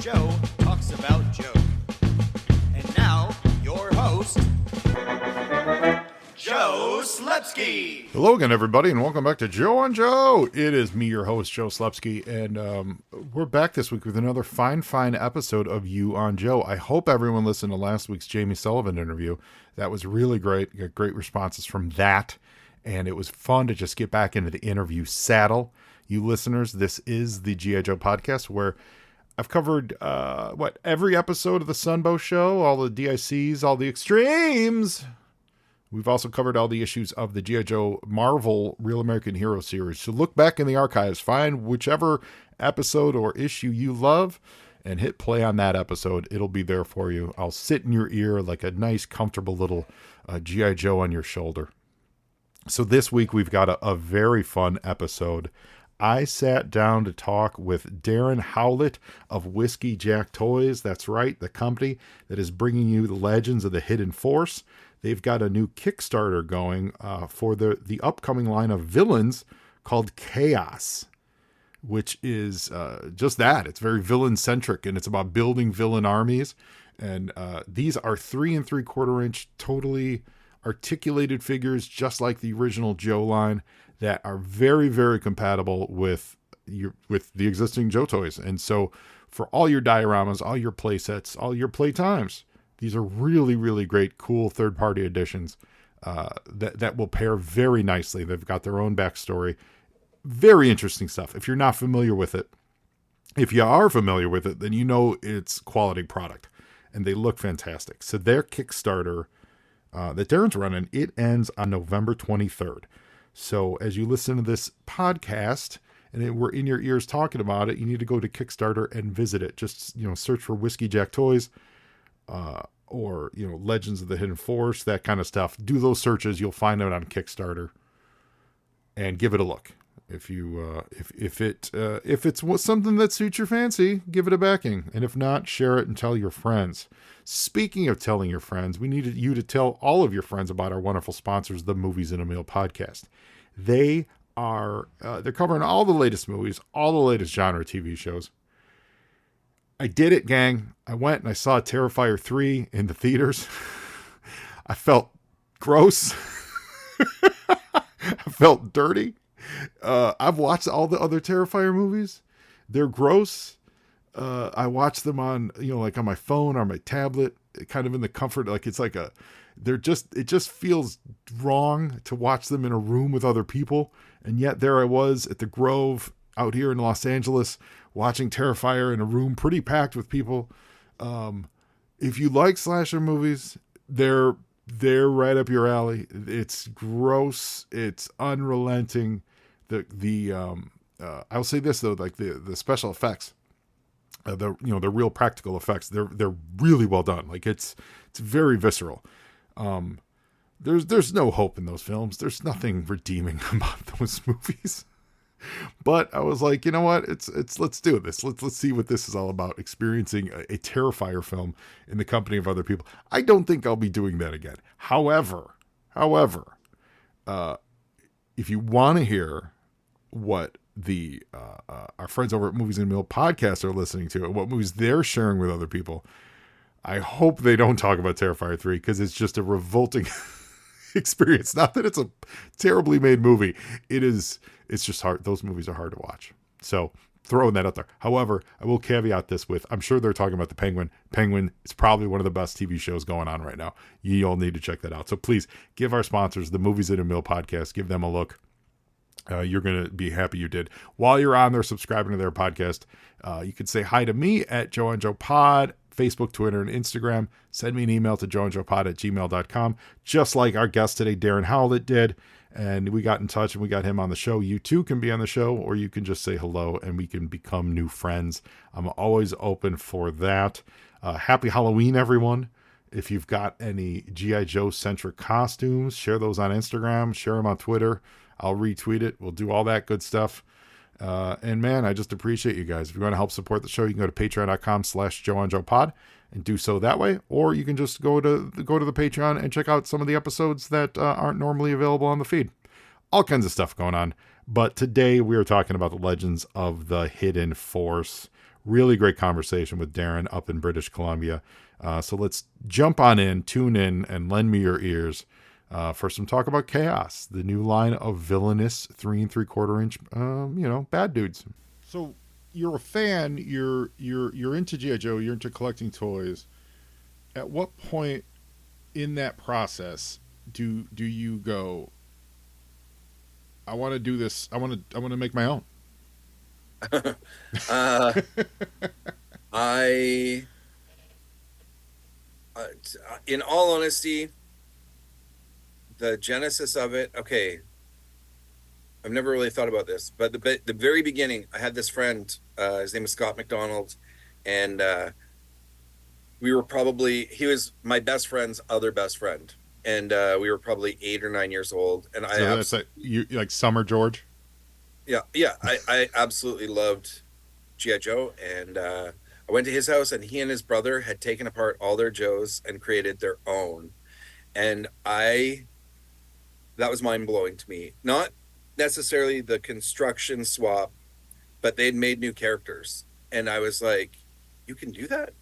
Joe talks about Joe. And now, your host, Joe Slepsky. Hello again, everybody, and welcome back to Joe on Joe. It is me, your host, Joe Slepsky, and we're back this week with another fine episode of You on Joe. I hope everyone listened to last week's Jamie Sullivan interview. That was really great. Got great responses from that, and it was fun to just get back into the interview saddle. You listeners, this is the C.H.A.O. podcast where I've covered, every episode of the Sunbow Show, all the DICs, all the extremes. We've also covered all the issues of the G.I. Joe Marvel Real American Hero series. So look back in the archives, find whichever episode or issue you love, and hit play on that episode. It'll be there for you. I'll sit in your ear like a nice, comfortable little G.I. Joe on your shoulder. So this week we've got a very fun episode. I sat down to talk with Darren Howlett of WhiskeyJack Toys. That's right, the company that is bringing you the legends of the Hidden Force. They've got a new Kickstarter going for the upcoming line of villains called C.H.A.O.S, which is just that. It's very villain-centric, and it's about building villain armies. And these are 3 3/4 inch, totally articulated figures, just like the original Joe line, that are very, very compatible with the existing Joe toys. And so for all your dioramas, all your play sets, all your play times, these are really, really great, cool third-party editions that will pair very nicely. They've got their own backstory. Very interesting stuff. If you're not familiar with it, if you are familiar with it, then you know it's quality product. And they look fantastic. So their Kickstarter that Darren's running, it ends on November 23rd. So as you listen to this podcast, and we're in your ears talking about it, you need to go to Kickstarter and visit it. Just, search for WhiskeyJack Toys, or, Legends of the Hidden Force, that kind of stuff. Do those searches. You'll find it on Kickstarter and give it a look. If it's something that suits your fancy, give it a backing. And if not, share it and tell your friends. Speaking of telling your friends, we need you to tell all of your friends about our wonderful sponsors, the Movies in a Meal podcast. They are, they're covering all the latest movies, all the latest genre TV shows. I did it, gang. I went and I saw Terrifier 3 in the theaters. I felt gross. I felt dirty. I've watched all the other Terrifier movies. They're gross. I watch them on, like on my phone or my tablet, kind of in the comfort. Like it just feels wrong to watch them in a room with other people. And yet there I was at the Grove out here in Los Angeles watching Terrifier in a room pretty packed with people. If you like slasher movies, they're right up your alley. It's gross. It's unrelenting. I'll say this though, like the special effects, the real practical effects, they're really well done. Like it's very visceral. There's no hope in those films. There's nothing redeeming about those movies. But I was like, you know what? Let's do this. Let's see what this is all about. Experiencing a Terrifier film in the company of other people. I don't think I'll be doing that again. However, if you want to hear what the our friends over at Movies in a Meal podcast are listening to and what movies they're sharing with other people, I hope they don't talk about Terrifier 3 because it's just a revolting experience. Not that it's a terribly made movie. It's just hard. Those movies are hard to watch. So throwing that out there. However, I will caveat this with, I'm sure they're talking about the Penguin. Penguin is probably one of the best TV shows going on right now. You all need to check that out. So please give our sponsors, the Movies in a Meal podcast, give them a look. You're going to be happy you did. While you're on there subscribing to their podcast, you can say hi to me at Joe and Joe Pod, Facebook, Twitter, and Instagram. Send me an email to joeandjoepod@gmail.com, just like our guest today, Darren Howlett, did. And we got in touch and we got him on the show. You too can be on the show, or you can just say hello and we can become new friends. I'm always open for that. Happy Halloween, everyone. If you've got any G.I. Joe centric costumes, share those on Instagram, share them on Twitter. I'll retweet it. We'll do all that good stuff. And man, I just appreciate you guys. If you want to help support the show, you can go to patreon.com/JoeOnJoePod and do so that way. Or you can just go to the Patreon and check out some of the episodes that aren't normally available on the feed. All kinds of stuff going on. But today we are talking about the Legends of the Hidden Force. Really great conversation with Darren up in British Columbia. So let's jump on in, tune in, and lend me your ears for some talk about C.H.A.O.S, the new line of villainous 3 3/4 inch, bad dudes. So you're a fan. You're into G.I. Joe. You're into collecting toys. At what point in that process do you go, I want to do this. I want to make my own. uh, I, in all honesty, the genesis of it. Okay, I've never really thought about this, but the very beginning, I had this friend. His name is Scott McDonald, and he was my best friend's other best friend, and we were probably 8 or 9 years old. And So that's like Summer George. Yeah, I absolutely loved G.I. Joe, and I went to his house, and he and his brother had taken apart all their Joes and created their own, and that was mind blowing to me. Not necessarily the construction swap, but they'd made new characters, and I was like, "You can do that?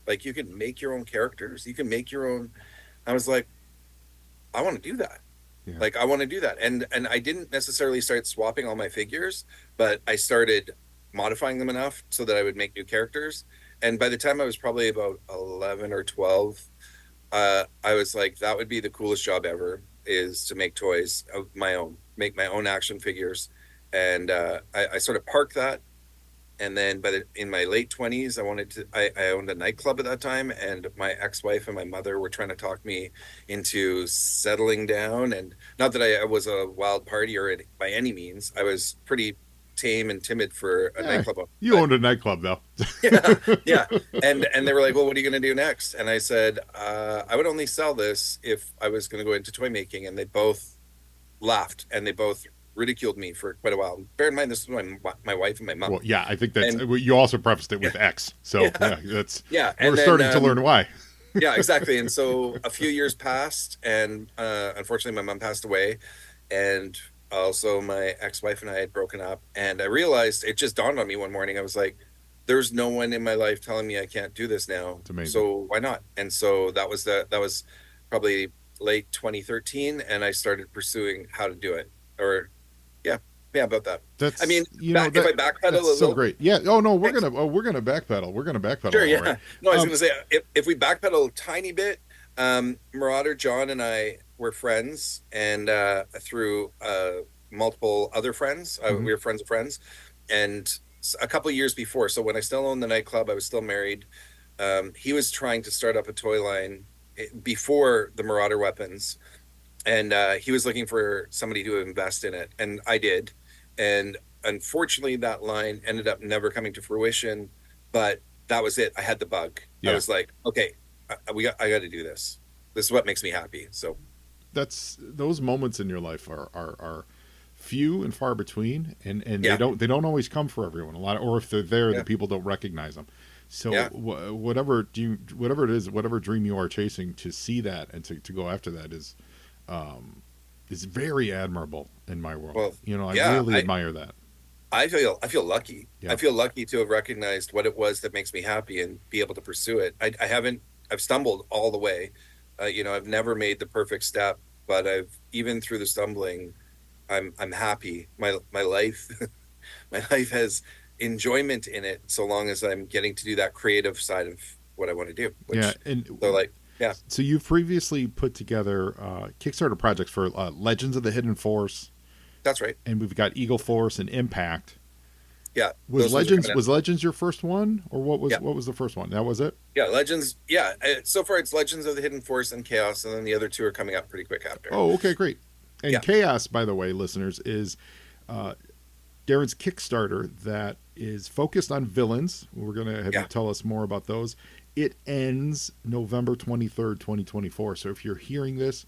Like, you can make your own characters. You can make your own." I was like, "I want to do that." Yeah. Like, I want to do that. And I didn't necessarily start swapping all my figures, but I started modifying them enough so that I would make new characters. And by the time I was probably about 11 or 12, I was like, that would be the coolest job ever, is to make toys of my own, make my own action figures. And I sort of parked that. And then in my late 20s, I owned a nightclub at that time, and my ex-wife and my mother were trying to talk me into settling down. And not that I was a wild partier by any means. I was pretty tame and timid for a nightclub owner. You owned a nightclub though. Yeah. And they were like, well, what are you going to do next? And I said, I would only sell this if I was going to go into toy making. And they both laughed, and they both ridiculed me for quite a while. Bear in mind, this is my wife and my mom. Well, yeah, I think that's, you also prefaced it with X. So we're starting to learn why. Yeah, exactly. And so a few years passed, and unfortunately my mom passed away, and also my ex-wife and I had broken up. And I realized, it just dawned on me one morning, I was like, there's no one in my life telling me I can't do this now. So why not? And so that was probably late 2013, and I started pursuing how to do it. Or yeah, about that. That's, I mean, if I backpedal a little, so great. Yeah. Oh no, we're gonna backpedal. We're gonna backpedal. Sure. Yeah. Right. No, I was gonna say, if we backpedal a tiny bit, Marauder John and I were friends, and through multiple other friends, we were friends of friends, and a couple of years before. So when I still owned the nightclub, I was still married. He was trying to start up a toy line before the Marauder weapons. And he was looking for somebody to invest in it, and I did. And unfortunately, that line ended up never coming to fruition. But that was it. I had the bug. Yeah. I was like, okay, I got to do this. This is what makes me happy. So that's, those moments in your life are few and far between, and they don't always come for everyone. Or if they're there, the people don't recognize them. So whatever it is, whatever dream you are chasing, to see that and to go after that is very admirable in my world. Well, I really admire that. I feel lucky. Yeah. I feel lucky to have recognized what it was that makes me happy and be able to pursue it. I've stumbled all the way. I've never made the perfect step, but even through the stumbling, I'm happy. My life, my life has enjoyment in it, so long as I'm getting to do that creative side of what I want to do. So you've previously put together Kickstarter projects for Legends of the Hidden Force. That's right. And we've got Eagle Force and Impact. Yeah. Was Legends your first one, or what was the first one? That was it? Yeah, Legends. Yeah. So far it's Legends of the Hidden Force and C.H.A.O.S, and then the other two are coming up pretty quick after. Oh, okay, great. And C.H.A.O.S, by the way, listeners, is Darren's Kickstarter that is focused on villains. We're going to have you tell us more about those. It ends November 23rd, 2024. So if you're hearing this,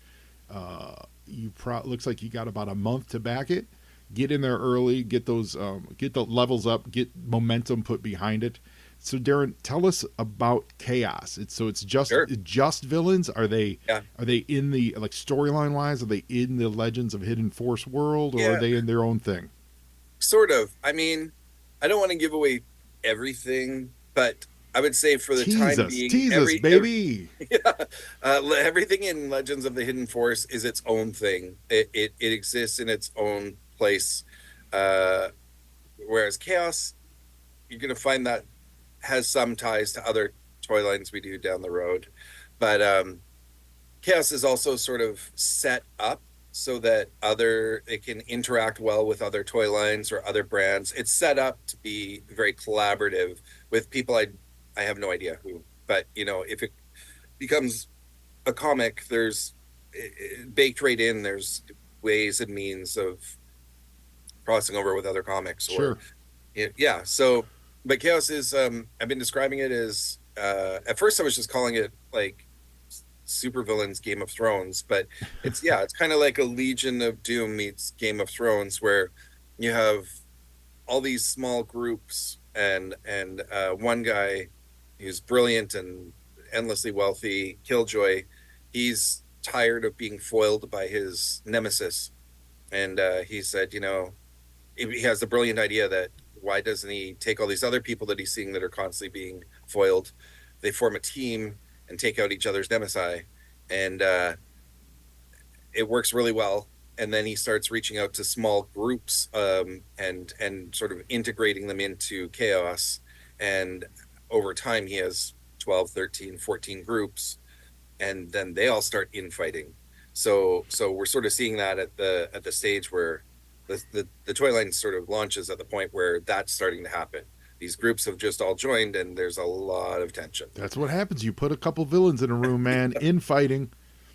looks like you got about a month to back it. Get in there early, get those, get the levels up, get momentum put behind it. So Darren, tell us about C.H.A.O.S. It's just villains. Are they in the, like, storyline wise? Are they in the Legends of Hidden Force world, or are they in their own thing? Sort of. I mean, I don't want to give away everything, but I would say for the Tease time us, being, tease us, baby. yeah, everything in Legends of the Hidden Force is its own thing. It exists in its own place. Uh, Whereas Chaos, you're going to find that has some ties to other toy lines we do down the road, but Chaos is also sort of set up so that it can interact well with other toy lines or other brands. It's set up to be very collaborative with people I have no idea who, but if it becomes a comic, there's baked right in. There's ways and means of crossing over with other comics, or Sure. yeah. So, but Chaos is I've been describing it as at first I was just calling it like supervillains Game of Thrones, but it's kind of like a Legion of Doom meets Game of Thrones, where you have all these small groups and one guy who's brilliant and endlessly wealthy, Killjoy. He's tired of being foiled by his nemesis, and he said, he has the brilliant idea that why doesn't he take all these other people that he's seeing that are constantly being foiled? They form a team and take out each other's nemesis, and it works really well. And then he starts reaching out to small groups and sort of integrating them into Chaos. And over time, he has 12, 13, 14 groups, and then they all start infighting. So we're sort of seeing that at the stage where the toy line sort of launches at the point where that's starting to happen. These groups have just all joined, and there's a lot of tension. That's what happens. You put a couple villains in a room, man, infighting.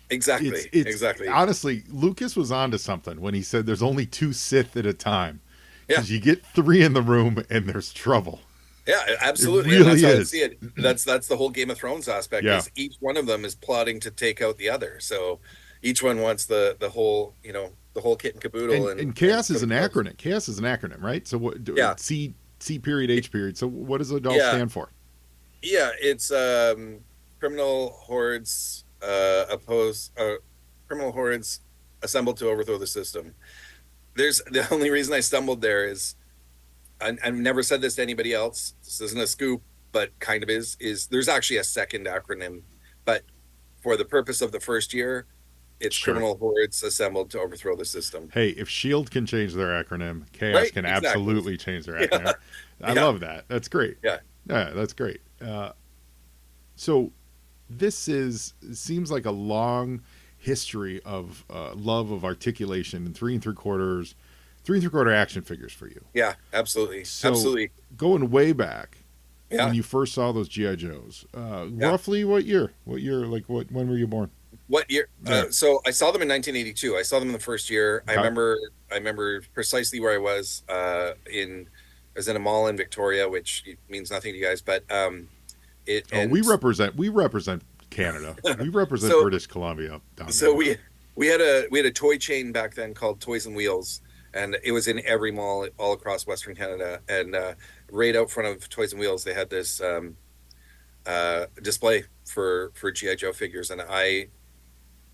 Exactly. It's Exactly. honestly, Lucas was onto something when he said there's only 2 Sith at a time. Yeah. Because you get 3 in the room and there's trouble. Yeah, absolutely. It And really that's how I is. see it. That's the whole Game of Thrones aspect. Yeah. Is each one of them is plotting to take out the other. So each one wants the whole the whole kit and caboodle. And Chaos is so an it goes. acronym. Chaos is an acronym, right? So what? Yeah. C period H period. So what does it all Yeah. stand for? Yeah, it's criminal hordes criminal hordes assembled to overthrow the system. There's the only reason I stumbled there is I've never said this to anybody else. This isn't a scoop, but kind of is there's actually a second acronym, but for the purpose of the first year, it's Sure. criminal hordes assembled to overthrow the system. Hey, if Shield can change their acronym, Chaos Right? can Exactly. absolutely change their acronym. I Yeah. love that. That's great. Yeah. Yeah, that's great. So this seems like a long history of love of articulation and 3 3/4 action figures for you. Yeah, absolutely. So Absolutely. going way back Yeah. when you first saw those GI Joes, Yeah. roughly what year? Like when were you born? What year? Yeah. So I saw them in 1982. I saw them in the first year. Okay. I remember precisely where I was. I was in a mall in Victoria, which means nothing to you guys, but We represent Canada. We represent So- British Columbia down So there. we had a toy chain back then called Toys and Wheels, and it was in every mall all across Western Canada. And right out front of Toys and Wheels, they had this display for GI Joe figures, and I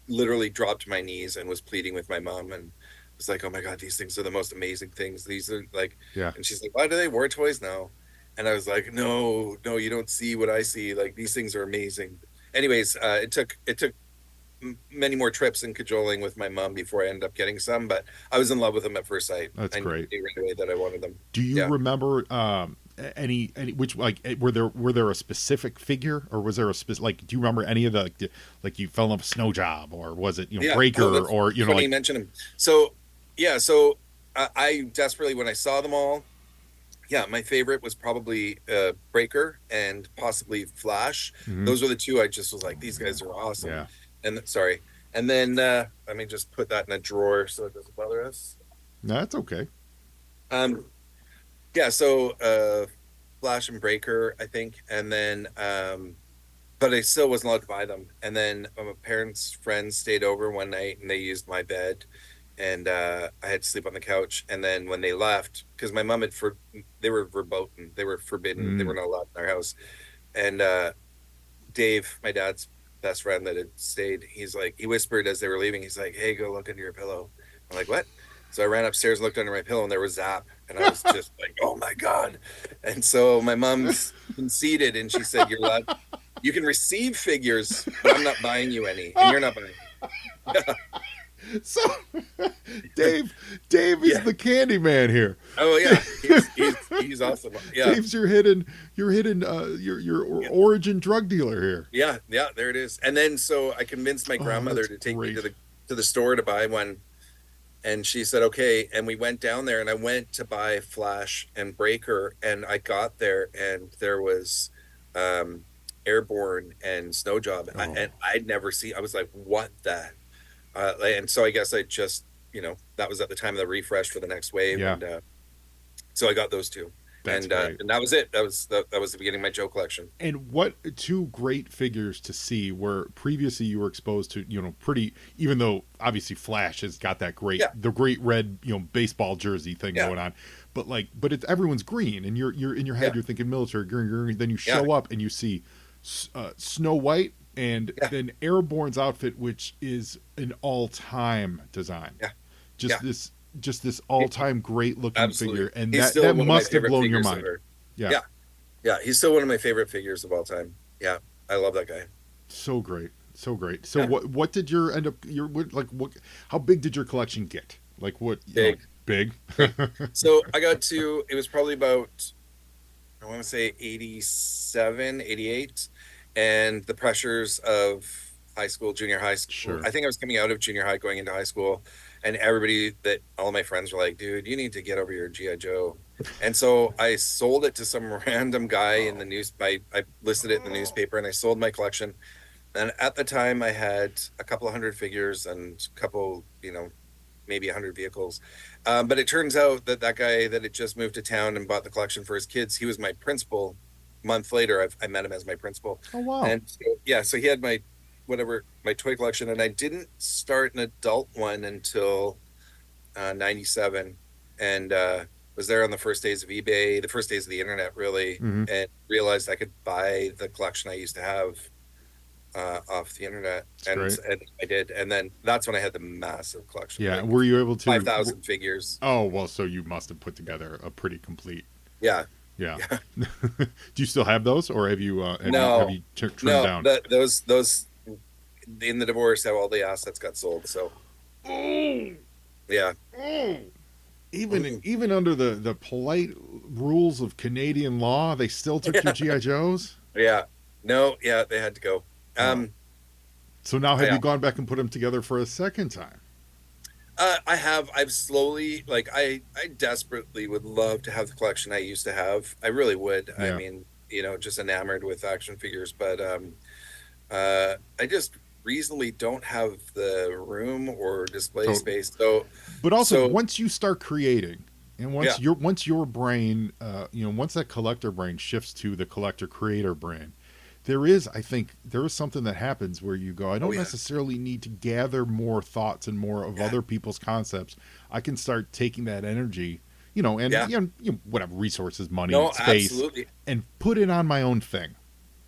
literally dropped to my knees and was pleading with my mom and was like, "Oh my god, these things are the most amazing things. These are like," Yeah. and she's like, "Why do they war toys now?" And I was like, "No, you don't see what I see. Like these things are amazing." Anyways, it took many more trips and cajoling with my mom before I ended up getting some, but I was in love with them at first sight. That's I great. knew right away that I wanted them. Do you Yeah. remember any which were there a specific figure, or was there a specific, do you remember any of the, like you fell in love with Snow Job, or was it Yeah. Breaker, Oh, that's or funny you mention him. So yeah, I desperately, when I saw them all, yeah, my favorite was probably Breaker and possibly Flash. Mhm. Those were the two I just was like, these guys are awesome. Yeah. And sorry, and then let me just put that in a drawer so it doesn't bother us. No, that's okay. Yeah, so Flash and Breaker, I think, and then but I still wasn't allowed to buy them. And then my parents' friends stayed over one night and they used my bed, and I had to sleep on the couch. And then when they left, because my mom they were verboten, they were forbidden, they were not allowed in our house. And Dave, my dad's best friend that had stayed, he whispered as they were leaving, he's like, "Hey, go look under your pillow." I'm like, "What?" So I ran upstairs, looked under my pillow, and there was Zap, and I was just like, "Oh my god!" And so my mom's conceded, and she said, "You're allowed, you can receive figures, but I'm not buying you any, and you're not buying." So Dave, Dave is Yeah. the candy man here. Oh yeah, he's awesome. Yeah, Dave's your hidden, your yeah, origin drug dealer here. yeah, yeah. There it is. And then so I convinced my Oh, grandmother that's to take me great. to the store to buy one, and she said okay. And we went down there, and I went to buy Flash and Breaker, and I got there, and there was Airborne and Snow Job, Oh, and I'd never seen. I was like, what the and so I guess I just, that was at the time of the refresh for the next wave, yeah, and so I got those two, that's and great. and that was it. That was the beginning of my Joe collection. And what two great figures to see where previously you were exposed to, pretty, even though obviously Flash has got that great, Yeah, the great red, baseball jersey thing yeah, going on. But it's everyone's green, and you're in your head, yeah, you're thinking military green, green. Then you yeah, show up and you see Snow White, and yeah, then Airborne's outfit, which is an all-time design. yeah, Just yeah. this all-time great looking Absolutely. figure, and He's that still that one of my must have favorite blown your figures mind. ever. Yeah, Yeah, yeah. He's still one of my favorite figures of all time. Yeah, I love that guy. so great, so great. So Yeah, what did your end up your what how big did your collection get? Like what, big, big? big. So I got to, it was probably about, I want to say 87, 88, and the pressures of high school, junior high school. Sure. I think I was coming out of junior high, going into high school, and everybody all my friends were like, "Dude, you need to get over your GI Joe." And so I sold it to some random guy in the news. I listed it in the newspaper, and I sold my collection. And at the time, I had a couple of hundred figures and a couple, maybe 100 vehicles. But it turns out that that guy that had just moved to town and bought the collection for his kids, he was my principal. A month later, I met him as my principal. Oh wow. And so, yeah, so he had my toy collection, and I didn't start an adult one until 97, and was there on the first days of eBay, the first days of the internet, really, Hmm. and realized I could buy the collection I used to have off the internet, It's and great. and I did, and then that's when I had the massive collection, Yeah, like were you able to 5,000 figures. oh well, so you must have put together a pretty complete. Yeah, Yeah. yeah. Do you still have those, or have you have No, you trimmed no, down? those in the divorce, how all the assets got sold. So Oh, yeah, even Mhm. even under the polite rules of Canadian law, they still took your yeah, GI Joes. yeah. No, yeah, they had to go. Oh, Um, so now have yeah. you gone back and put them together for a second time? I've slowly, like, I desperately would love to have the collection I used to have. I really would. I Yeah. mean, just enamored with action figures, but I just reasonably don't have the room or display So, space. So, but also so once you start creating, and yeah, once your brain, once that collector brain shifts to the collector creator brain, I think there is something that happens where you go, I oh don't yeah, necessarily need to gather more thoughts and more of yeah, other people's concepts. I can start taking that energy, and yeah. whatever resources, money, No, space, absolutely. and put it on my own thing.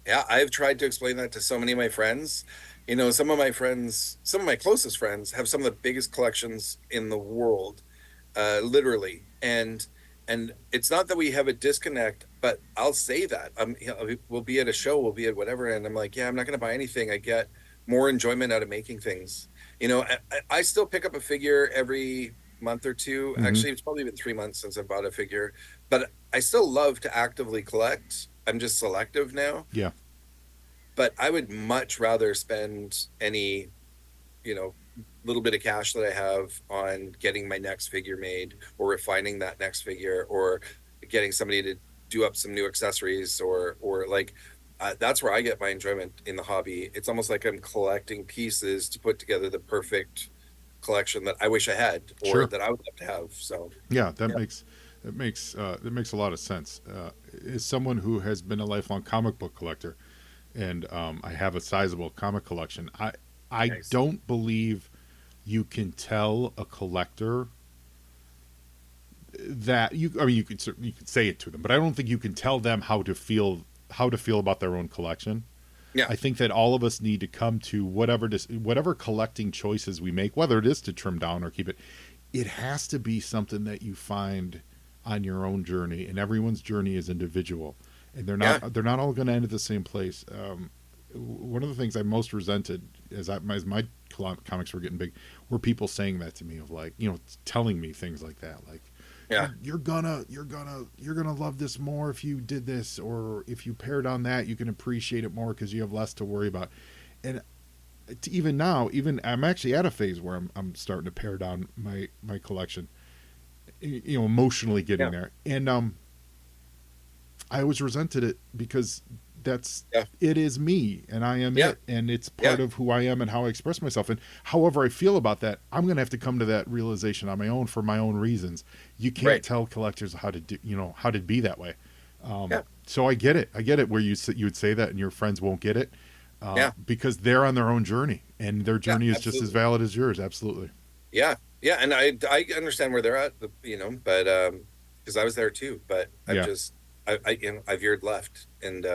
Yeah, I've tried to explain that to so many of my friends. Some of my friends, some of my closest friends, have some of the biggest collections in the world, literally. And it's not that we have a disconnect, but I'll say that we'll be at a show, we'll be at whatever, and I'm like, yeah, I'm not going to buy anything. I get more enjoyment out of making things. I still pick up a figure every month or two. Hmm. Actually, it's probably been 3 months since I bought a figure, but I still love to actively collect. I'm just selective now, Yeah, but I would much rather spend any, you know, little bit of cash that I have on getting my next figure made, or refining that next figure, or getting somebody to do up some new accessories, or like that's where I get my enjoyment in the hobby. It's almost like I'm collecting pieces to put together the perfect collection that I wish I had, or sure. that I would love to have. So Yeah, that yeah, makes a lot of sense. As someone who has been a lifelong comic book collector, and I have a sizable comic collection, I nice. don't believe you can tell a collector that you. I mean, you could say it to them, but I don't think you can tell them how to feel about their own collection. Yeah, I think that all of us need to come to whatever collecting choices we make, whether it is to trim down or keep it. it has to be something that you find on your own journey, and everyone's journey is individual, and Yeah. they're not all going to end at the same place. One of the things I most resented as my comics were getting big were people saying that to me, of like, telling me things like that, like, Yeah. you're gonna love this more if you did this, or if you pared on that, you can appreciate it more because you have less to worry about. And even now, even I'm actually at a phase where I'm starting to pare down my collection, emotionally getting Yeah. there. And I always resented it because that's Yeah. it is me, and I am Yeah. it, and it's Yeah. part of who I am and how I express myself. And however I feel about that, I'm gonna have to come to that realization on my own for my own reasons. You can't Right. tell collectors how to do, how to be that way. Yeah. So I get it where you would say that and your friends won't get it, Yeah. because they're on their own journey, and their Yeah. journey is just as Absolutely. valid as yours. Absolutely. Yeah. Yeah. And I understand where they're at, but because I was there too, but Yeah. I veered left, and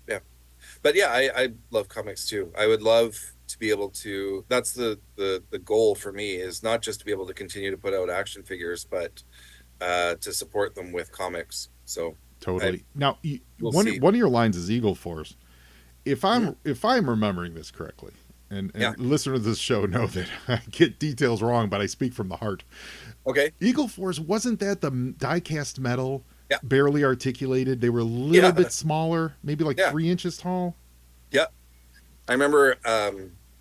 yeah. But yeah, I love comics too. I would love to be able to. That's the goal for me, is not just to be able to continue to put out action figures, but to support them with comics. So I Totally. Now, we'll one see. one of your lines is Eagle Force. If Mhm. I'm remembering this correctly, and Yeah. listeners of this show know that I get details wrong, but I speak from the heart. Okay. Eagle Force, wasn't that the die-cast metal, Yeah. barely articulated? They were a little Yeah. bit smaller, maybe like Yeah. 3 inches tall. Yeah. I remember.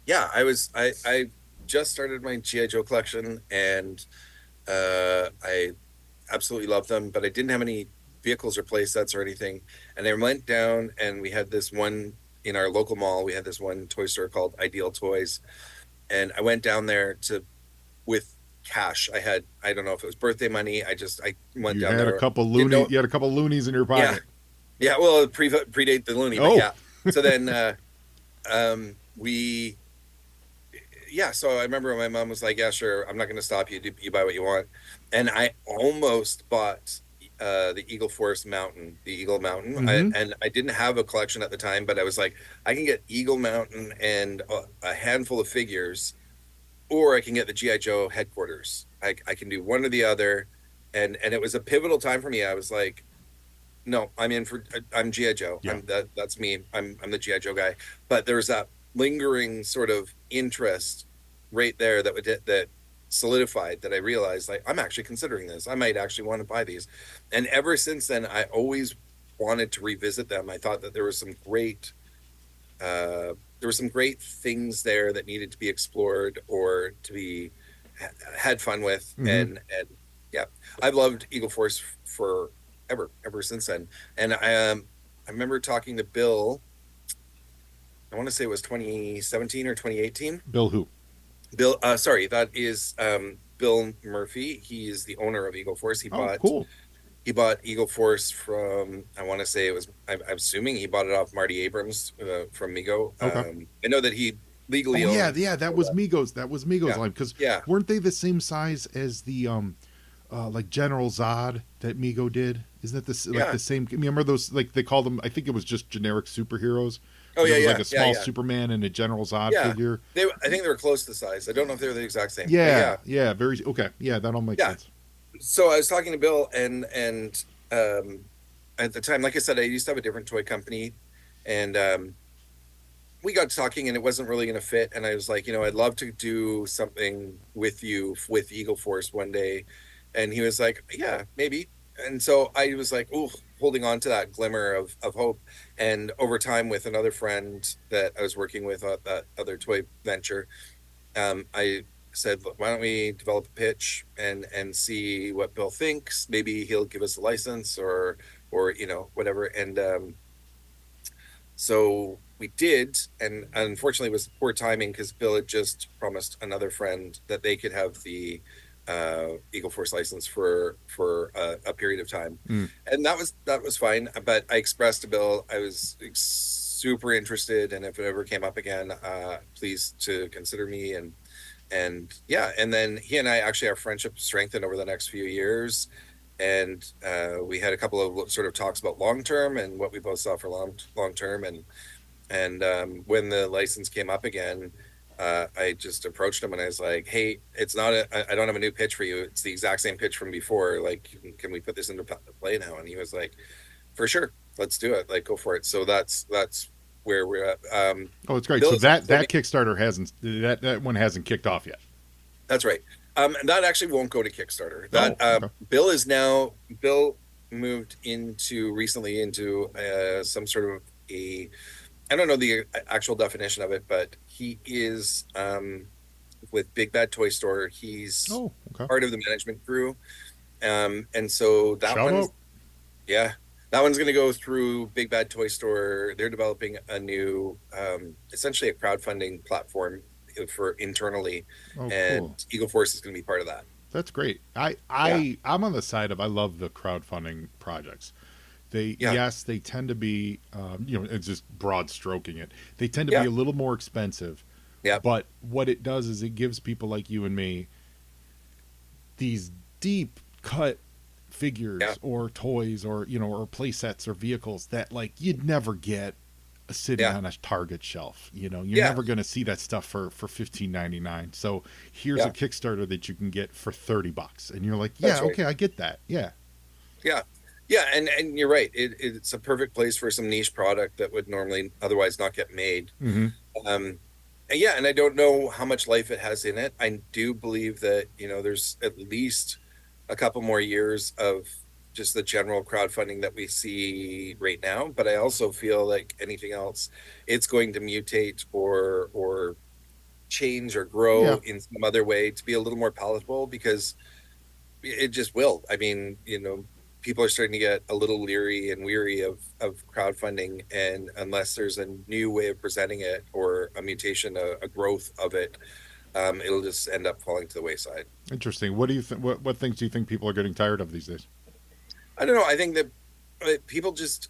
Yeah. I just started my G.I. Joe collection, and I absolutely loved them, but I didn't have any vehicles or play sets or anything. And I went down, and we had this one in our local mall. We had this one toy store called Ideal Toys, and I went down there with cash. I don't know if it was birthday money. I went You down had a there. couple Didn't loony. know. You had a couple loonies in your Yeah, pocket. yeah. Well, it predate the loony, but Oh, yeah. So then, we yeah, so I remember my mom was like, "Yeah, sure, I'm not going to stop you. You buy what you want." And I almost bought the Eagle Force Mountain, the Eagle Mountain. mm-hmm. And I didn't have a collection at the time, but I was like, I can get Eagle Mountain and a handful of figures, or I can get the GI Joe headquarters. I can do one or the other, and it was a pivotal time for me. I was like, no, I'm GI Joe. Yeah. That's me. I'm the GI Joe guy. But there's that lingering sort of interest right there that solidified, that I realized, like, I'm actually considering this. I might actually want to buy these. And ever since then, I always wanted to revisit them. I thought that there were some great things there that needed to be explored or to be had fun with. Mm-hmm. And yeah, I've loved Eagle Force for ever since then. And I remember talking to Bill. I want to say it was 2017 or 2018. Bill who? Bill, sorry, that is Bill Murphy. He is the owner of Eagle Force. Oh, cool. He bought Eagle Force from, I want to say it was, I'm assuming he bought it off Marty Abrams from Mego. Okay. I know that he legally Oh yeah, owned. yeah. That was Migos. That was Migos Yeah. line, because Yeah. weren't they the same size as the like General Zod that Mego did? Isn't that like Yeah. the same? Remember those, like they called them? I think it was just generic superheroes. Oh yeah, There was yeah, like a small yeah. Superman and a General Zod Yeah. figure. I think they were close to size. I don't know if they were the exact same. But Yeah, very okay. Yeah, that all makes Yeah. sense. So I was talking to Bill, and at the time, like I said, I used to have a different toy company, and we got talking, and it wasn't really going to fit. And I was like, I'd love to do something with you with Eagle Force one day. And he was like, yeah, maybe. And so I was like, ooh, holding on to that glimmer of hope. And over time, with another friend that I was working with at that other toy venture, I said, why don't we develop a pitch and see what Bill thinks? Maybe he'll give us a license or whatever. And so we did, and unfortunately it was poor timing because Bill had just promised another friend that they could have the Eagle Force license for a period of time. And that was fine. But I expressed to Bill I was super interested, and if it ever came up again, please to consider me. And yeah, and then he and I actually, our friendship strengthened over the next few years, and we had a couple of sort of talks about long term and what we both saw for long term. And when the license came up again, I just approached him and I was like, "Hey, it's not I don't have a new pitch for you. It's the exact same pitch from before. Like, can we put this into play now?" And he was like, "For sure, let's do it. Like, go for it." So that's where we're at. Oh, it's great. Bill So is that also, Kickstarter hasn't that one hasn't kicked off yet. that's right. And that actually won't go to Kickstarter. Oh, That okay. Bill moved into recently into some sort of a, I don't know the actual definition of it, but he is with Big Bad Toy Store. He's Oh, okay. part of the management crew, and so that Shout one's out. yeah, that one's going to go through Big Bad Toy Store. They're developing a new, essentially a crowdfunding platform for internally, Oh, and cool. Eagle Force is going to be part of that. That's great. Yeah, I'm on the side of I love the crowdfunding projects. They yeah, yes, they tend to be it's just broad stroking it. They tend to be yeah, a little more expensive, yeah, but what it does is it gives people like you and me these deep cut yeah, figures or toys or or play sets or vehicles that like you'd never get sitting yeah, on a Target shelf. You're yeah. never going to see that stuff for 15.99. So here's a Yeah, Kickstarter that you can get for $30, and you're like, yeah, that's right. okay, I get that. Yeah. Yeah, yeah, and you're right. It's a perfect place for some niche product that would normally otherwise not get made. Mm-hmm. Um, and yeah, and I don't know how much life it has in it. I do believe that, there's at least a couple more years of just the general crowdfunding that we see right now. But I also feel like anything else, it's going to mutate or change or Yeah. grow in some other way to be a little more palatable because it just will. I mean, people are starting to get a little leery and weary of crowdfunding, and unless there's a new way of presenting it or a mutation, a growth of it, it'll just end up falling to the wayside. Interesting. What do you think? What things do you think people are getting tired of these days? I don't know. I think that people just,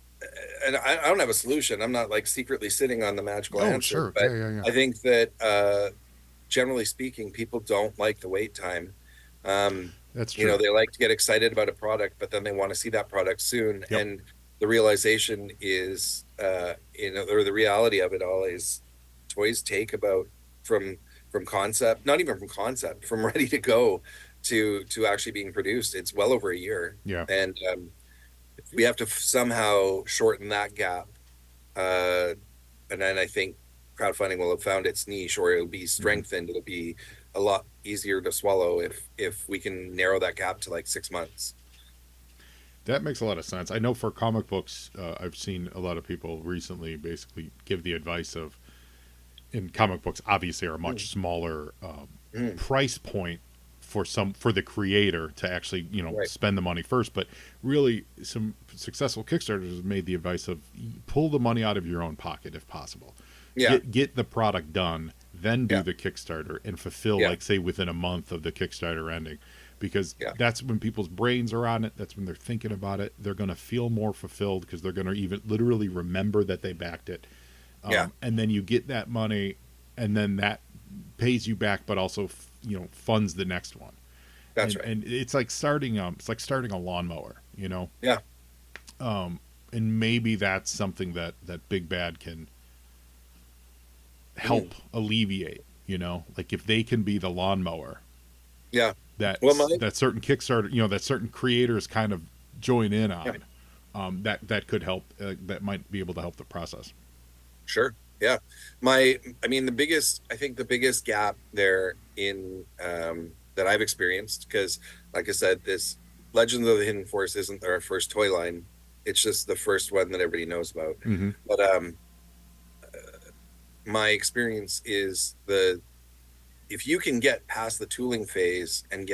and I don't have a solution. I'm not like secretly sitting on the magical Oh, answer, sure. but Yeah, yeah, yeah. I think that generally speaking, people don't like the wait time. Um, That's true. they like to get excited about a product, but then they want to see that product soon. Yep. And the realization is, or the reality of it all is, toys take about from concept, not even from concept, from ready to go to actually being produced. It's well over a year, Yeah. and we have to somehow shorten that gap. Uh, and then I think crowdfunding will have found its niche, or it'll be Hmm. strengthened. It'll be a lot easier to swallow if we can narrow that gap to like 6 months. That makes a lot of sense. I know for comic books, I've seen a lot of people recently basically give the advice of, in comic books, obviously are a Mm, much smaller mm, price point for the creator to actually right. spend the money first. But really, some successful Kickstarters have made the advice of pull the money out of your own pocket if possible. Yeah. Get the product done, then do Yeah. the Kickstarter and fulfill, Yeah. like say within a month of the Kickstarter ending, because Yeah. that's when people's brains are on it. That's when they're thinking about it. They're going to feel more fulfilled because they're going to even literally remember that they backed it. Yeah. And then you get that money, and then that pays you back, but also funds the next one. That's And right. it's like starting a lawnmower. Yeah. And maybe that's something that Big Bad can Mm, help alleviate. Like if they can be the lawnmower yeah. that Well, my that certain Kickstarter, that certain creators kind of join in yeah. on, that could help. That might be able to help the process. Sure. Yeah. I mean, I think the biggest gap there in that I've experienced, because like I said, this Legends of the Hidden Force isn't our first toy line. It's just the first one that everybody knows about. Mm-hmm. But my experience is if you can get past the tooling phase and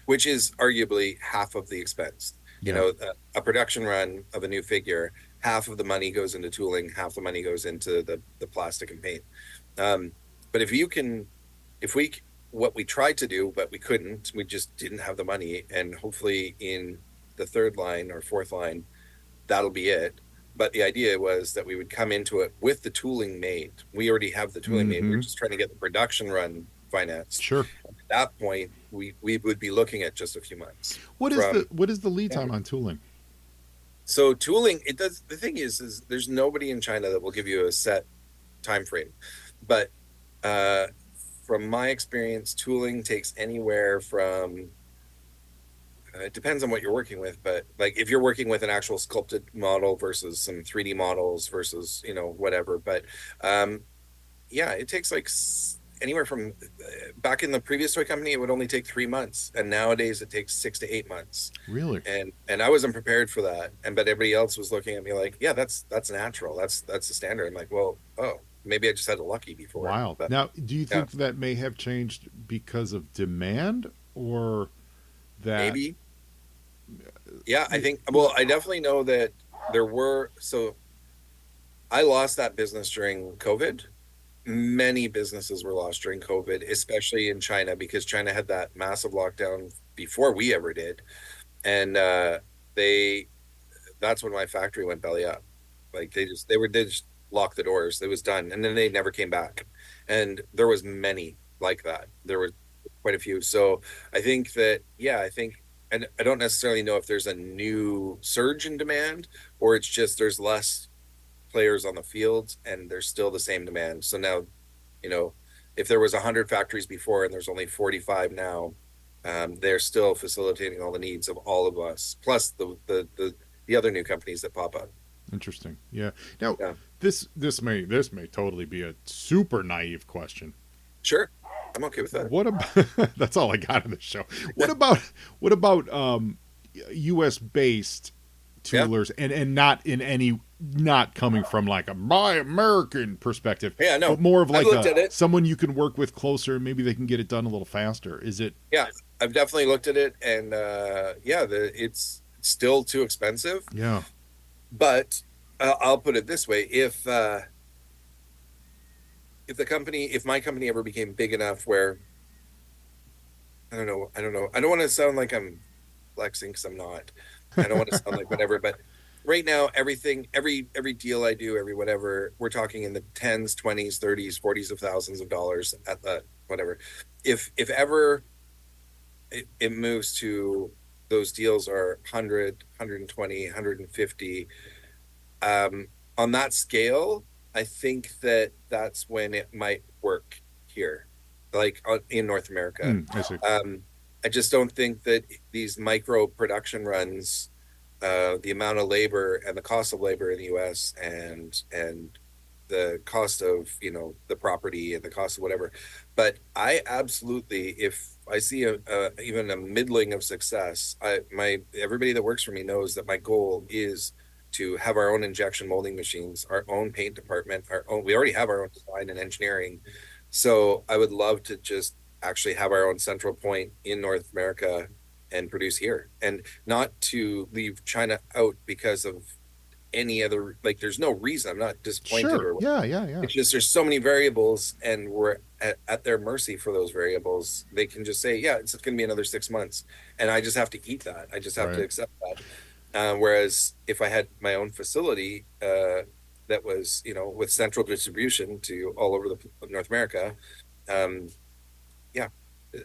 which is arguably half of the expense, Yeah. a production run of a new figure, half of the money goes into tooling, half the money goes into the plastic and paint. Um, but if we, what we tried to do, but we couldn't, we just didn't have the money. And hopefully in the third line or fourth line, that'll be it. But the idea was that we would come into it with the tooling made. We already have the tooling made. We're Mm-hmm. just trying to get the production run financed. Sure. At that point, we would be looking at just a few months What from. is the lead time on tooling? So tooling, it does. The thing is there's nobody in China that will give you a set time frame. But uh, from my experience, tooling takes anywhere from it depends on what you're working with, but like if you're working with an actual sculpted model versus some 3D models versus whatever. But um, yeah, it takes like anywhere from back in the previous toy company, it would only take 3 months, and nowadays it takes 6 to 8 months. Really? And I wasn't prepared for that, and but everybody else was looking at me like, yeah, that's natural, that's the standard. I'm like, well, oh, maybe I just had a lucky before. Wow. But Now, do you yeah, think that may have changed because of demand, or that? maybe. Yeah, I think. Well, I definitely know that there were. So I lost that business during COVID. Many businesses were lost during COVID, especially in China, because China had that massive lockdown before we ever did, and they that's when my factory went belly up. Like they just locked the doors. It was done, and then they never came back. And there was many like that. There were quite a few. So I think that yeah, I think, and I don't necessarily know if there's a new surge in demand or it's just there's less players on the field and there's still the same demand. So now, you know, if there was 100 factories before and there's only 45 now, they're still facilitating all the needs of all of us, plus the other new companies that pop up. Interesting. Yeah. Now, Yeah, this may totally be a super naive question. sure, I'm okay with that. What about that's all I got in the show. What about US based Yeah, toolers, and not coming from like a my American perspective, yeah, but no, more of I've like looked a at it. someone you can work with closer, and maybe they can get it done a little faster. Is it? Yeah, I've definitely looked at it, and yeah, it's still too expensive. Yeah. But I'll put it this way: if my company ever became big enough where I don't know, I don't want to sound like I'm flexing because I'm not. I don't want to sound like whatever, but right now, everything, every deal I do, every whatever, we're talking in the tens, 20s, 30s, 40s of thousands of dollars at the whatever. If ever it moves to those deals are 100, on that scale, I think that that's when it might work here, like in North America. I see. I just don't think that these micro production runs, the amount of labor and the cost of labor in the U.S. and the cost of the property and the cost of whatever. But I absolutely, if I see even a middling of success, everybody that works for me knows that my goal is to have our own injection molding machines, our own paint department, our own. We already have our own design and engineering, so I would love to just actually have our own central point in North America and produce here, and not to leave China out because of any other, like there's no reason. I'm not disappointed Sure. or Yeah. Yeah. Yeah. it's just there's so many variables and we're at their mercy for those variables. They can just say, yeah, it's going to be another 6 months, and I just have to eat that. I just have to Right. accept that. Whereas if I had my own facility that was with central distribution to all over the North America, um, yeah.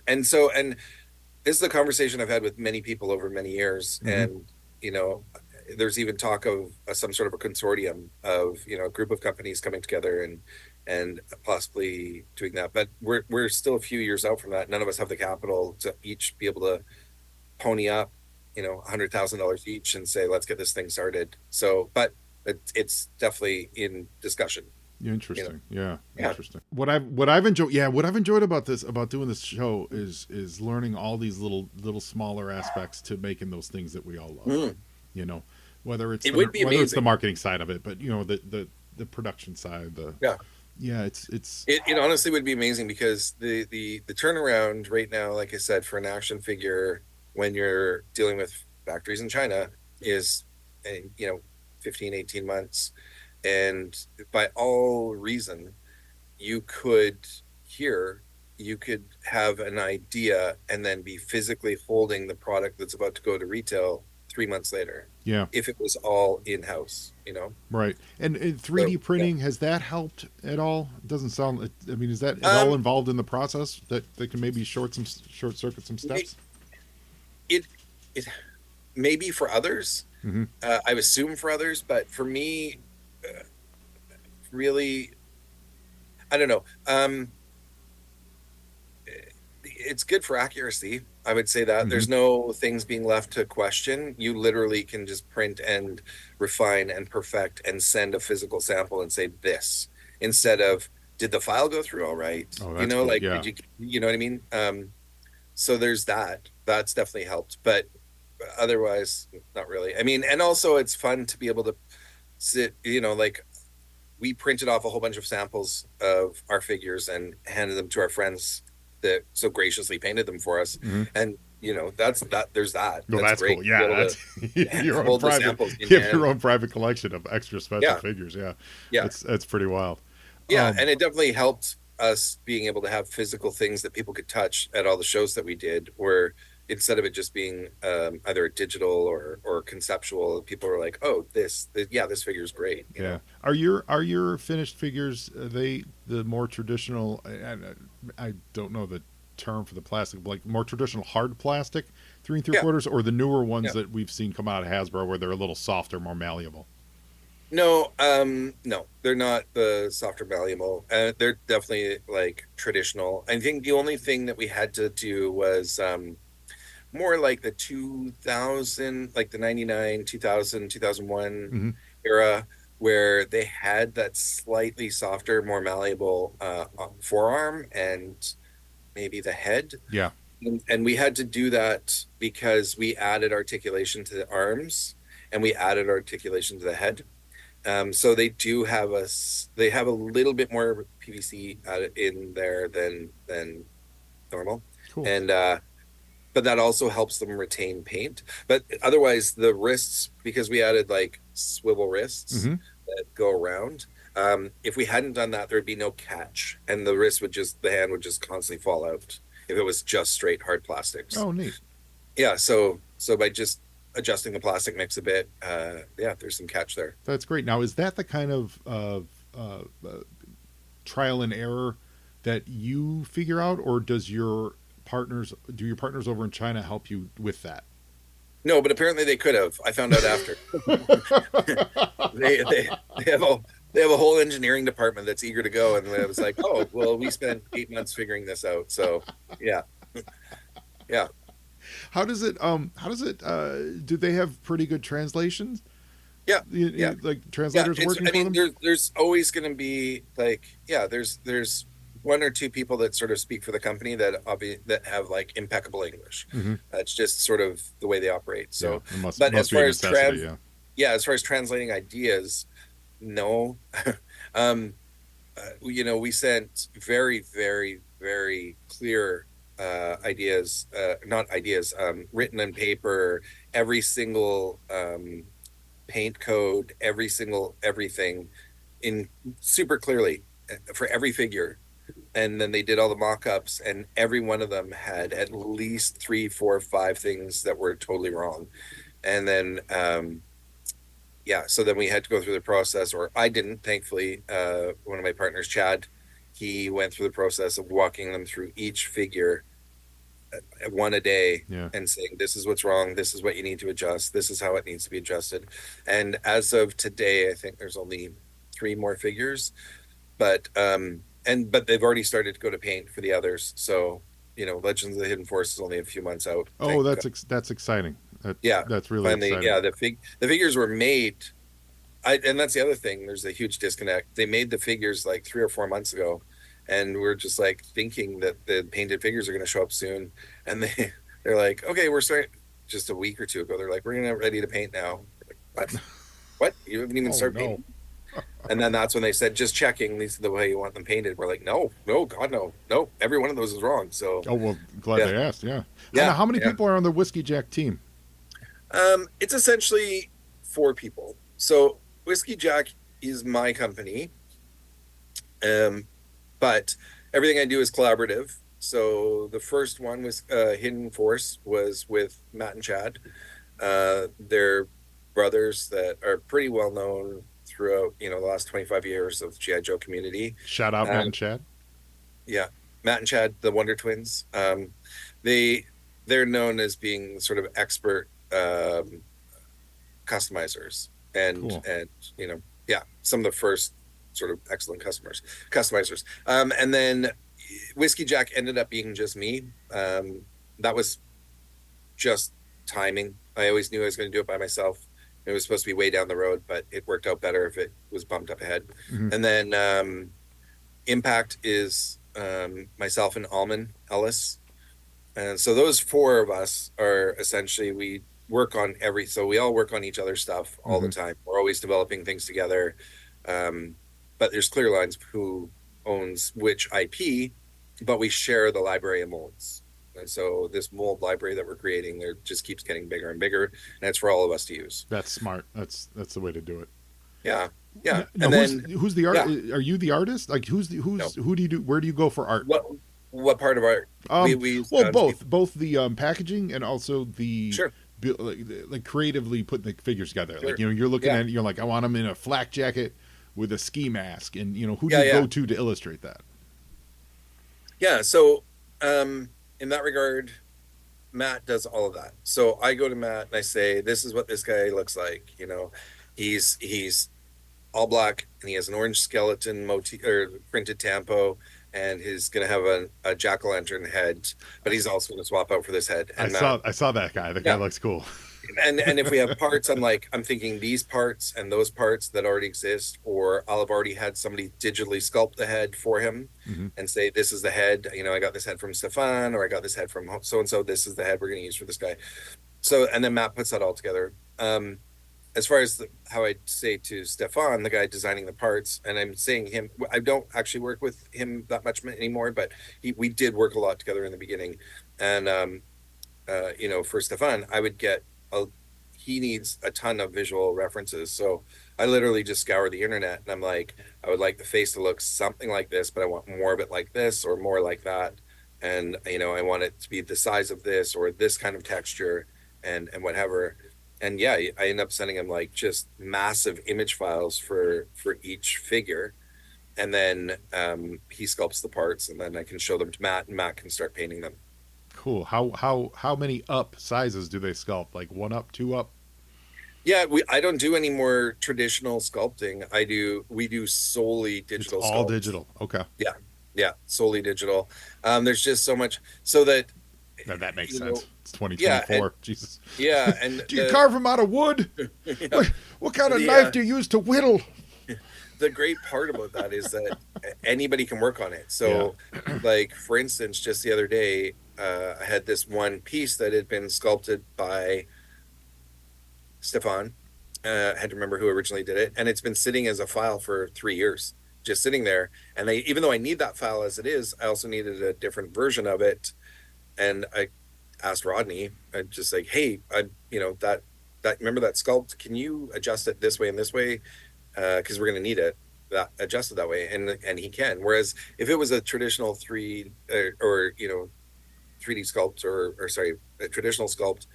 And this is a conversation I've had with many people over many years, Mm-hmm. and you know, there's even talk of some sort of a consortium of a group of companies coming together and possibly doing that. But we're still a few years out from that. None of us have the capital to each be able to pony up, $100,000 each and say, let's get this thing started. So, but it's definitely in discussion. Interesting. Yeah. Yeah. Interesting. What I've enjoyed about doing this show is learning all these little smaller aspects to making those things that we all love. Mm. You know, whether it's It would be whether it's the amazing. marketing side of it, but the production side, Yeah. it's It honestly would be amazing because the turnaround right now, like I said, for an action figure when you're dealing with factories in China is, 15, 18 months. And by all reason, you could here, you could have an idea and then be physically holding the product that's about to go to retail 3 months later yeah. if it was all in-house. Right. And So, 3D yeah. printing, has that helped at all? It doesn't sound. I mean, is that at all Um, involved in the process that can maybe short circuit some steps? it it maybe for others, Mm-hmm. I would assume for others, but for me, really, I don't know. it's good for accuracy. I would say that Hmm. there's no things being left to question. You literally can just print and refine and perfect and send a physical sample and say this, instead of, did the file go through all right? Oh, You that's know, cool. like, Yeah. did you know what I mean? So there's that. That's definitely helped. But otherwise, not really. I mean, and also it's fun to be able to sit, like, we printed off a whole bunch of samples of our figures and handed them to our friends that so graciously painted them for us. Hmm. And that's that. There's that. Well, That's that's great cool. to be Yeah, able that's to your own hold the private. samples in You have your hand. own private collection of extra special Yeah, figures. Yeah, yeah, that's pretty wild. yeah. Um, And it definitely helped us being able to have physical things that people could touch at all the shows that we did, where instead of it just being either a digital or conceptual, people were like, "Oh, yeah, this figure is great." yeah. Are your finished figures they the more traditional? I don't know the term for the plastic, but like more traditional hard plastic, 3 Yeah, 3/4, or the newer ones yeah. that we've seen come out of Hasbro where they're a little softer, more malleable. No, no, they're not the softer malleable. They're definitely like traditional. I think the only thing that we had to do was more like the 2000, like the 99, 2000, 2001 Hmm. era, where they had that slightly softer, more malleable forearm and maybe the head. Yeah. And we had to do that because we added articulation to the arms and we added articulation to the head. So they have a little bit more PVC in there than normal, Cool. and but that also helps them retain paint. But otherwise, the wrists, because we added like swivel wrists Hmm. that go around. If we hadn't done that, there'd be no catch, and the hand would just constantly fall out if it was just straight hard plastics. Oh, neat. Yeah, so by just adjusting the plastic mix a bit, yeah, there's some catch there. That's great. Now, is that the kind of trial and error that you figure out, or do your partners over in China help you with that? No, but apparently they could have. I found out after. They have a whole engineering department that's eager to go, and it was like, oh, well, we spent 8 months figuring this out. So yeah, yeah, How does it do they have pretty good translations? yeah, yeah, Like yeah. translators It's, working I for mean, them? there's always going to be like, yeah, there's one or two people that sort of speak for the company that have like impeccable English. Hmm. That's just sort of the way they operate. Yeah, So, it must but as be a far as necessity. Yeah. as far as translating ideas, no. um, we sent very, very, very clear ideas, not ideas, written on paper, every single paint code, every single everything in super clearly for every figure. And then they did all the mock-ups, and every one of them had at least three, four, five things that were totally wrong. And then yeah, so then we had to go through the process, or I didn't, thankfully. One of my partners, Chad, he went through the process of walking them through each figure one a day Yeah. and saying, this is what's wrong, this is what you need to adjust, this is how it needs to be adjusted. And as of today, I think there's only three more figures, but but they've already started to go to paint for the others. So, Legends of the Hidden Force is only a few months out. Oh, that's exciting. Yeah, That's really finally, exciting. yeah, the figures were made. And that's the other thing. There's a huge disconnect. They made the figures like 3 or 4 months ago, and we're just like thinking that the painted figures are going to show up soon. And they're like, okay, we're starting. Just a week or two ago, they're like, we're gonna ready to paint now. Like, what? What? You haven't even Oh started no. painting? And then that's when they said, just checking. These are the way you want them painted. We're like, no, no, God, no, no. Every one of those is wrong. So Oh well, glad yeah, they asked. Yeah. Now, yeah, how many yeah. people are on the Whiskey Jack team? It's essentially four people. So Whiskey Jack is my company, but everything I do is collaborative. So the first one was Hidden Force was with Matt and Chad. They're brothers that are pretty well known throughout the last 25 years of the C.H.A.O. community. Shout out Matt Um, and Chad. yeah, Matt and Chad, the Wonder Twins. They they're known as being sort of expert customizers and Cool. yeah, some of the first sort of excellent customizers. And then WhiskeyJack ended up being just me. That was just timing. I always knew I was going to do it by myself. It was supposed to be way down the road, but it worked out better if it was bumped up ahead. Mhm. And then Impact is myself and Alman Ellis. And so those four of us are essentially, we work on so we all work on each other's stuff all the time. We're always developing things together. But there's clear lines of who owns which IP, but we share the library of molds. And so this mold library that we're creating, there just keeps getting bigger and bigger, and it's for all of us to use. That's smart. That's the way to do it. Yeah, yeah. Now, And then who's the art? yeah. Are you the artist? Like who do you do? Where do you go for art? What part of art? We Well, both the packaging and also the Sure. like creatively putting the figures together. Sure. Like you're looking Yeah. at it, you're like, I want them in a flak jacket with a ski mask, and who do Yeah, you yeah. go to illustrate that? Yeah, so in that regard, Matt does all of that. So I go to Matt and I say, "This is what this guy looks like." He's all black and he has an orange skeleton motif or printed tampo, and he's going to have a jack-o'-lantern head, but he's also going to swap out for this head. And I saw that guy. The guy looks cool. and if we have parts, I'm thinking these parts and those parts that already exist, or I'll have already had somebody digitally sculpt the head for him and say, this is the head, I got this head from Stefan, or I got this head from so and so, this is the head we're going to use for this guy. So, and then Matt puts that all together. As far as how I say to Stefan, the guy designing the parts, and I'm saying him, I don't actually work with him that much anymore, but we did work a lot together in the beginning. And for Stefan, I would get he needs a ton of visual references. So I literally just scour the internet and I'm like, I would like the face to look something like this, but I want more of it like this or more like that. And, I want it to be the size of this or this kind of texture and whatever. And yeah, I end up sending him like just massive image files for each figure. And then he sculpts the parts and then I can show them to Matt and Matt can start painting them. Cool. How many up sizes do they sculpt? Like 1 up, 2 up? Yeah, I don't do any more traditional sculpting. We do solely digital. It's all sculpt. digital. Okay. Yeah, solely digital. There's just so much so that that makes sense. It's 2024. Yeah, Jesus. Yeah, and do you carve them out of wood? Yeah. What kind of knife do you use to whittle? The great part about that is that anybody can work on it. So, like for instance, just the other day, I had this one piece that had been sculpted by Stefan. I had to remember who originally did it, and it's been sitting as a file for 3 years, just sitting there. And even though I need that file as it is, I also needed a different version of it. And I asked Rodney, I just like, hey, that remember that sculpt? Can you adjust it this way and this way? Because we're going to need it that adjusted that way, and he can. Whereas if it was a traditional 3D sculpt or sorry, a traditional sculpt,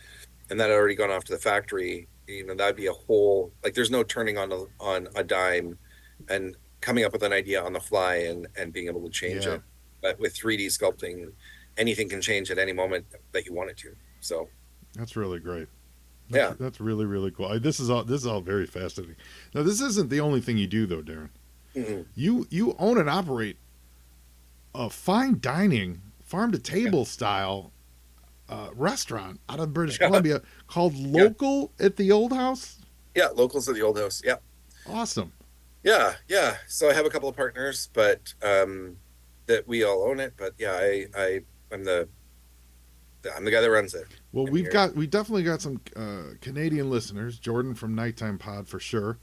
and that had already gone off to the factory, that'd be a whole, like, there's no turning on a dime and coming up with an idea on the fly and being able to change it. But with 3D sculpting, anything can change at any moment that you want it to. So that's really great. That's really, really cool. This is all very fascinating. Now, this isn't the only thing you do, though, Darren. Mm-hmm. You own and operate a fine dining, farm to table style restaurant out of British Columbia called Local at the Old House. Yeah, Locals at the Old House. Yeah. Awesome. Yeah. So I have a couple of partners, but that we all own it. But yeah, I'm the guy that runs it. Well, we definitely got some Canadian listeners. Jordan from Nighttime Pod for sure.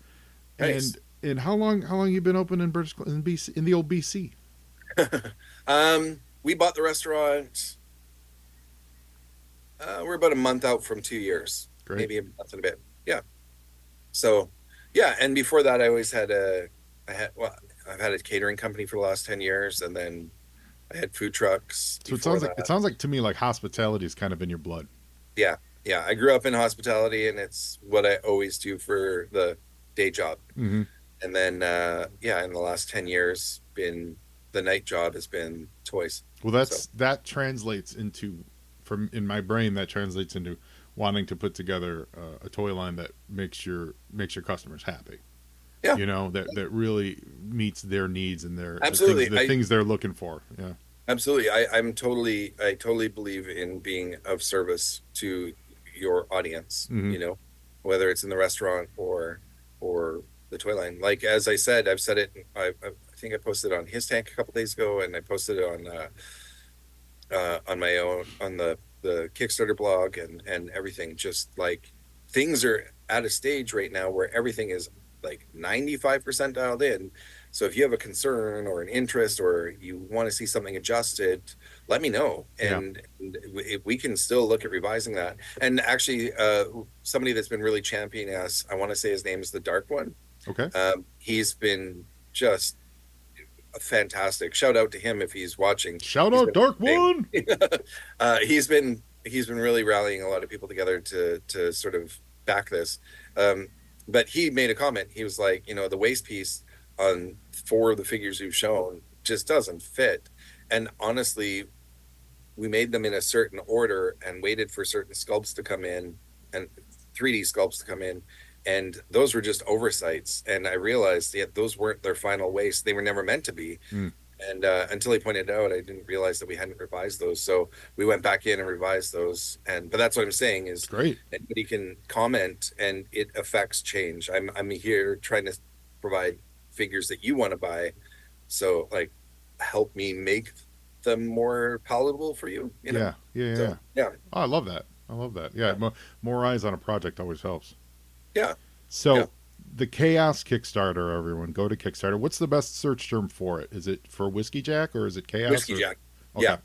Nice. And how long you been open in British in BC, in the old BC? We bought the restaurant. We're about a month out from 2 years. Great. Maybe a month and a bit. Yeah. So, yeah, and before that, I've had a catering company for the last 10 years, and then I had food trucks. So it sounds like to me like hospitality is kind of in your blood. Yeah. I grew up in hospitality, and it's what I always do for the day job. Mm-hmm. And then, in the last 10 years, the night job has been toys. Well, that translates into, in my brain, that translates into wanting to put together a toy line that makes your customers happy. Yeah. That really meets their needs and their absolutely the things they're looking for. Yeah. Absolutely. I totally believe in being of service to your audience, Hmm. whether it's in the restaurant or the toy line. Like, as I said, I've said it, I think I posted on His Tank a couple days ago, and I posted it on my own, on the Kickstarter blog and everything. Just like, things are at a stage right now where everything is like 95% dialed in. So if you have a concern or an interest, or you want to see something adjusted, let me know, Yeah. and if we can still look at revising that. And actually, somebody that's been really championing us, I want to say his name is the Dark One. Okay. He's been just a fantastic, shout out to him if he's watching. Shout He's out been Dark One. he's been really rallying a lot of people together to sort of back this. Um, but he made a comment. He was like, the waist piece on 4 of the figures you've shown just doesn't fit. And honestly, we made them in a certain order and waited for certain sculpts to come in, and 3D sculpts to come in, and those were just oversights. And I realized, yeah, those weren't their final waist. They were never meant to be. Mm, And until he pointed it out, I didn't realize that we hadn't revised those. So we went back in and revised those. But that's what I'm saying is, great. anybody can comment, and it affects change. I'm here trying to provide figures that you want to buy. So, like, help me make them more palatable for you. Yeah. Yeah. Yeah. So yeah, Oh, I love that. I love that. Yeah. yeah, More eyes on a project always helps. yeah, yeah. So the Chaos Kickstarter, everyone go to Kickstarter. What's the best search term for it? Is it for Whiskey Jack or is it Chaos? Whiskey Or... Jack. Okay. Yeah,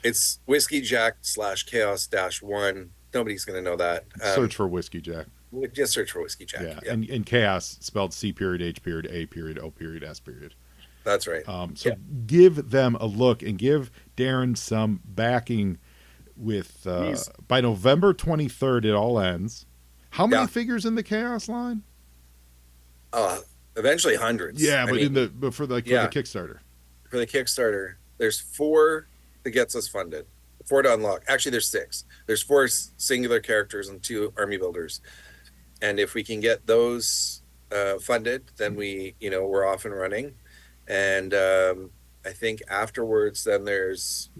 it's Whiskey Jack /Chaos-1. Nobody's gonna know that. Search for Whiskey Jack. Just search for Whiskey Jack. Yeah. Yeah, And Chaos spelled C period H period A period O period S period. that's right. So Yeah, give them a look and give Darren some backing with he's by November 23rd it all ends. How many yeah. figures in the Chaos line? Uh, Eventually hundreds. Yeah, I but mean, for the yeah, Kickstarter. for the Kickstarter, there's 4 that gets us funded. 4 to unlock. Actually, there's 6. There's 4 singular characters and 2 army builders. And if we can get those funded, then we're off and running. And I think afterwards, then there's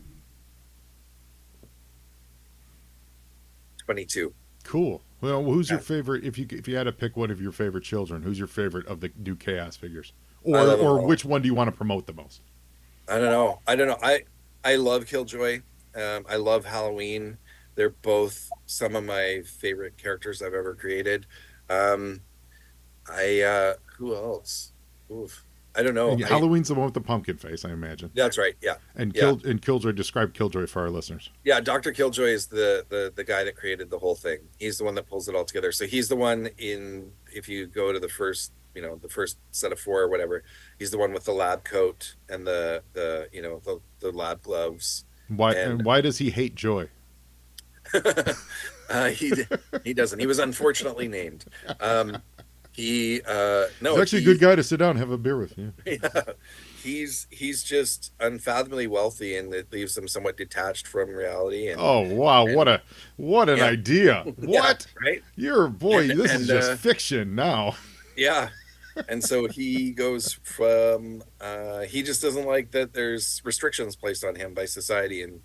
22. Cool. Well, who's your Yeah, favorite? If you had to pick one of your favorite children, who's your favorite of the new Chaos figures? I love them Or all. which one do you want to promote the most? I don't know. I love Killjoy. I love Halloween. They're both some of my favorite characters I've ever created. Um, I Who else? Oof. I don't know. And Halloween's the one with the pumpkin face, I imagine. That's right. Yeah. And Yeah. Killjoy. Describe Killjoy for our listeners. Yeah, Dr. Killjoy is the guy that created the whole thing. He's the one that pulls it all together. So he's the one if you go to the first set of 4 or whatever, he's the one with the lab coat and the lab gloves. And Why does he hate Joy? he he doesn't. He was unfortunately named. He He's no actually a good guy to sit down and have a beer with. Yeah. Yeah, he's just unfathomably wealthy, and it leaves him somewhat detached from reality. And Oh wow, and what an yeah, idea! yeah, What? right. You're boy, And this is and just fiction now. yeah, and so he goes from he just doesn't like that there's restrictions placed on him by society, and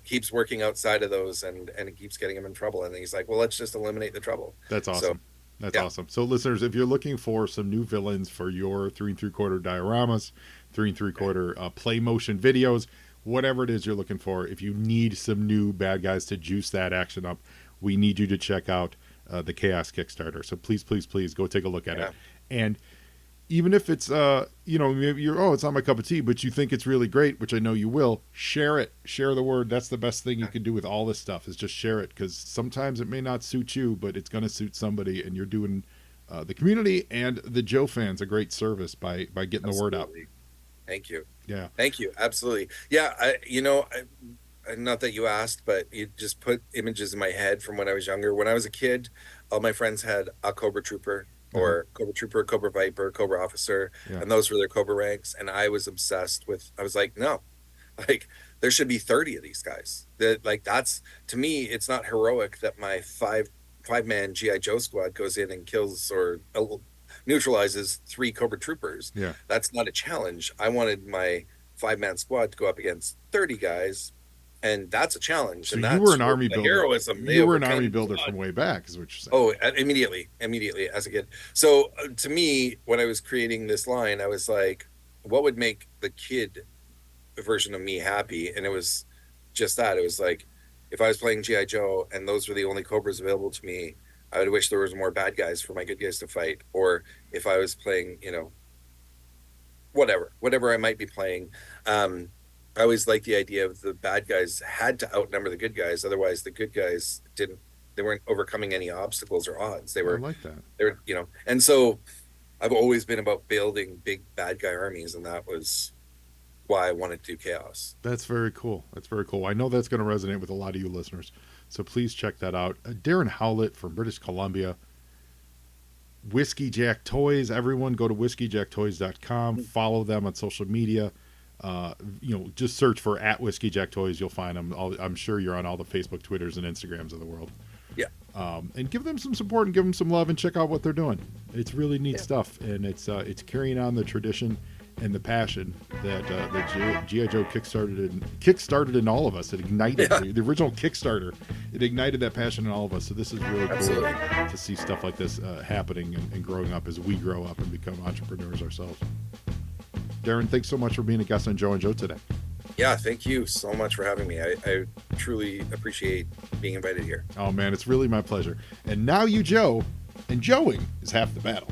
keeps working outside of those, and it keeps getting him in trouble. And he's like, well, let's just eliminate the trouble. That's So awesome. That's yeah, awesome. So, listeners, if you're looking for some new villains for your 3 3/4 dioramas, 3 3/4 play motion videos, whatever it is you're looking for, if you need some new bad guys to juice that action up, we need you to check out the Chaos Kickstarter. So please, please, please go take a look at yeah, it. And even if it's maybe it's not my cup of tea, but you think it's really great, which I know you will, share it. Share the word. That's the best thing you can do with all this stuff is just share it, because sometimes it may not suit you, but it's going to suit somebody, and you're doing the community and the Joe fans a great service by getting the word out. absolutely. Thank you. Yeah. Thank you. Absolutely. Yeah. Not that you asked, but you just put images in my head from when I was younger. When I was a kid, all my friends had a Cobra Trooper, Uh-huh. or Cobra Trooper, Cobra Viper, Cobra Officer, Yeah. and those were their Cobra ranks. And I was obsessed with. I was like, no, like, there should be 30 of these guys. That, like, that's, to me, it's not heroic that my five-man G.I. Joe squad goes in and kills or neutralizes 3 Cobra Troopers. Yeah. That's not a challenge. I wanted my 5-man squad to go up against 30 guys, and that's a challenge. So and you that's were an army the builder. heroism. You were an army builder from way back, is what you're saying. Oh, immediately as a kid. So to me, when I was creating this line, I was like, what would make the kid version of me happy? And it was just that. It was like, if I was playing G.I. Joe and those were the only Cobras available to me, I would wish there was more bad guys for my good guys to fight. Or if I was playing, whatever I might be playing, I always liked the idea of the bad guys had to outnumber the good guys. Otherwise, the good guys they weren't overcoming any obstacles or odds. I like that. They were, and so I've always been about building big bad guy armies. And that was why I wanted to do Chaos. That's very cool. I know that's going to resonate with a lot of you listeners. So please check that out. Darren Howlett from British Columbia. WhiskeyJack Toys. Everyone go to WhiskeyJackToys.com. Follow them on social media. Just search for @WhiskeyJack Toys. You'll find them. I'm sure you're on all the Facebook, Twitters, and Instagrams of the world. Yeah. And give them some support and give them some love and check out what they're doing. It's really neat stuff, and it's carrying on the tradition and the passion that the G.I. Joe kickstarted in all of us. It ignited the original Kickstarter. It ignited that passion in all of us. So this is really cool to see stuff like this happening and growing up as we grow up and become entrepreneurs ourselves. Darren, thanks so much for being a guest on Joe and Joe today. Yeah, thank you so much for having me. I truly appreciate being invited here. Oh, man, it's really my pleasure. And now you, Joe, and Joeing is half the battle.